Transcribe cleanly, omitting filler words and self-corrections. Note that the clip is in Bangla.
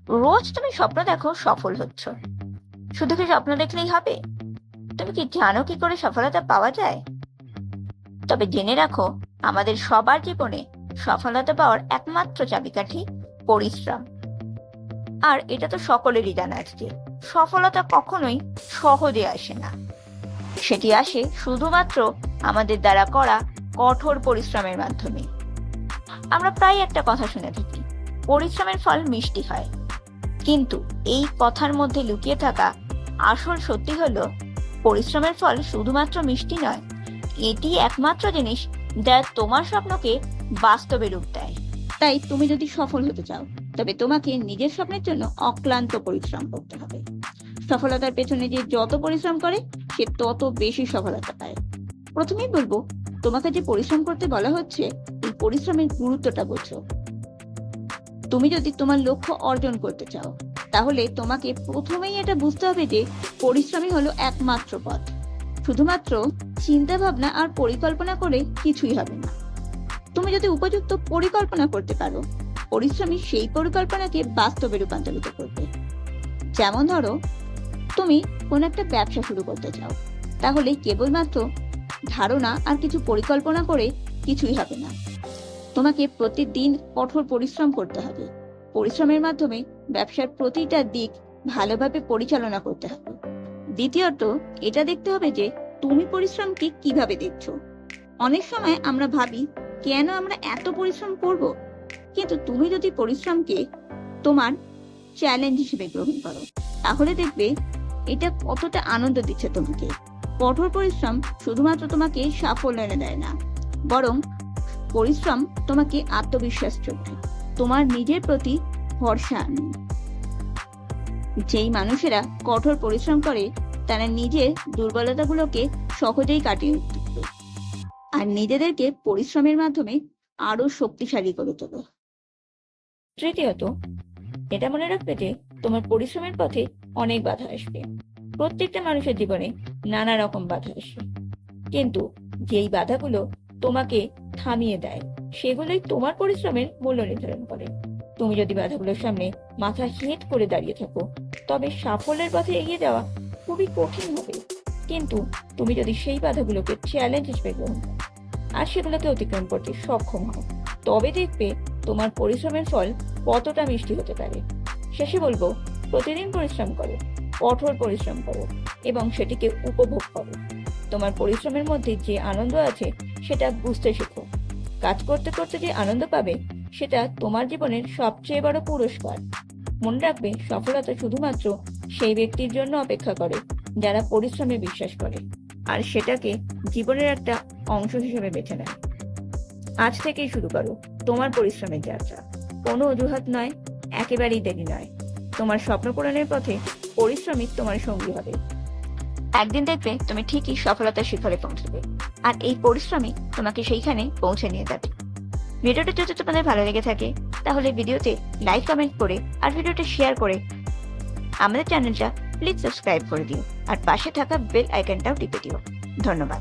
রোজ তুমি স্বপ্ন দেখো সফল হচ্ছ, শুধু কি স্বপ্ন দেখলেই হবে? তুমি কি জানো কি করে সফলতা পাওয়া যায়? তবে জেনে রাখো, আমাদের সবার জীবনে সফলতা পাওয়ার একমাত্র চাবিকাঠি পরিশ্রম। আর এটা তো সকলেরই জানা আছে যে সফলতা কখনোই সহজে আসে না। সেটি আসে শুধুমাত্র আমাদের দ্বারা করা কঠোর পরিশ্রমের মাধ্যমে। আমরা প্রায় একটা কথা শুনে থাকি, পরিশ্রমের ফল মিষ্টি হয়। কিন্তু এই কথার মধ্যে লুকিয়ে থাকা আসল সত্যি হলো, পরিশ্রমের ফল শুধুমাত্র মিষ্টি নয়, এটি একমাত্র জিনিস যা তোমার স্বপ্নকে বাস্তবে রূপ দেয়। তাই তুমি যদি সফল হতে চাও, তবে তোমাকে নিজের স্বপ্নের জন্য অক্লান্ত পরিশ্রম করতে হবে। সফলতার পেছনে যে যত পরিশ্রম করে, সে তত বেশি সফলতা পায়। প্রথমেই বলবো, তোমাকে যে পরিশ্রম করতে বলা হচ্ছে, এই পরিশ্রমের গুরুত্বটা বোঝো। তুমি যদি তোমার লক্ষ্য অর্জন করতে চাও, তাহলে তোমাকে প্রথমেই এটা বুঝতে হবে যে পরিশ্রমই হলো একমাত্র পথ। শুধুমাত্র চিন্তা ভাবনা আর পরিকল্পনা করে কিছুই হবে না। তুমি যদি উপযুক্ত পরিকল্পনা করতে পারো, পরিশ্রমী সেই পরিকল্পনাকে বাস্তবে রূপান্তরিত করবে। যেমন ধরো, তুমি কোন একটা ব্যবসা শুরু করতে চাও, তাহলে কেবলমাত্র ধারণা আর কিছু পরিকল্পনা করে কিছুই হবে না। তোমাকে প্রতিদিন কঠোর পরিশ্রম করতে হবে। পরিশ্রমের মাধ্যমে ব্যবসার প্রতিটা দিক ভালোভাবে পরিচালনা করতে হবে। দ্বিতীয়ত, এটা দেখতে হবে যে তুমি পরিশ্রমকে কিভাবে দেখছো। অনেক সময় আমরা ভাবি, কেন আমরা এত পরিশ্রম করব? কিন্তু তুমি যদি পরিশ্রমকে তোমার চ্যালেঞ্জ হিসেবে গ্রহণ করো, তাহলে দেখবে এটা কতটা আনন্দ দিচ্ছে তোমাকে। কঠোর পরিশ্রম শুধুমাত্র তোমাকে সাফল্য এনে দেয় না, বরং পরিশ্রম তোমাকে আত্মবিশ্বাস যোগায়, তোমার নিজের প্রতি ভরসা আনে। যেই মানুষেরা কঠোর পরিশ্রম করে, তারা নিজের দুর্বলতাগুলোকে সহজেই কাটিয়ে উঠতে পারে আর নিজেদেরকে পরিশ্রমের মাধ্যমে আরো শক্তিশালী করে তোলে। তৃতীয়ত, এটা মনে রাখবে যে তোমার পরিশ্রমের পথে অনেক বাধা আসবে। প্রত্যেকটা মানুষের জীবনে নানা রকম বাধা আসে, কিন্তু যেই বাধাগুলো তোমাকে থামিয়ে দেয়, সেগুলোই তোমার পরিশ্রমের মূল্য নির্ধারণ করে। তুমি যদি বাধাগুলোর সামনে মাথা হেঁট করে দাঁড়িয়ে থাকো, তবে সাফল্যের পথে এগিয়ে যাওয়া খুবই কঠিন হবে। কিন্তু তুমি যদি সেই বাধাগুলোকে চ্যালেঞ্জ হিসেবে গ্রহণ করো আর সেগুলোকে অতিক্রম করতে সক্ষম হও, তবে দেখবে তোমার পরিশ্রমের ফল কতটা মিষ্টি হতে পারে। শেষে বলবো, প্রতিদিন পরিশ্রম করো, কঠোর পরিশ্রম করো এবং সেটিকে উপভোগ করো। তোমার পরিশ্রমের মধ্যে যে আনন্দ আছে, সেটা বুঝতে শেখো। কাজ করতে করতে যে আনন্দ পাবে, সেটা তোমার জীবনের সবচেয়ে বড় পুরস্কার। মনে রাখবে, সফলতা শুধুমাত্র সেই ব্যক্তির জন্য অপেক্ষা করে যারা পরিশ্রমে বিশ্বাস করে আর সেটাকে জীবনের একটা অংশ হিসেবে বেছে নেয়। আজ থেকেই শুরু করো তোমার পরিশ্রমের যাত্রা। কোনো অজুহাত নয়, একেবারেই দেরি নয়। তোমার স্বপ্ন পূরণের পথে পরিশ্রমই তোমার সঙ্গী হবে। একদিন দেখবে তুমি ঠিকই সফলতার শিখরে পৌঁছবে, আর এই পরিশ্রমই তোমাকে সেইখানে পৌঁছে নিয়ে যাবে। ভিডিওটা যদি তোমাদের ভালো লেগে থাকে, তাহলে ভিডিওতে লাইক, কমেন্ট করে আর ভিডিওটা শেয়ার করে আমাদের চ্যানেলটা প্লিজ সাবস্ক্রাইব করে দিও আর পাশে থাকা বেল আইকনটাও টিপে দিও। ধন্যবাদ।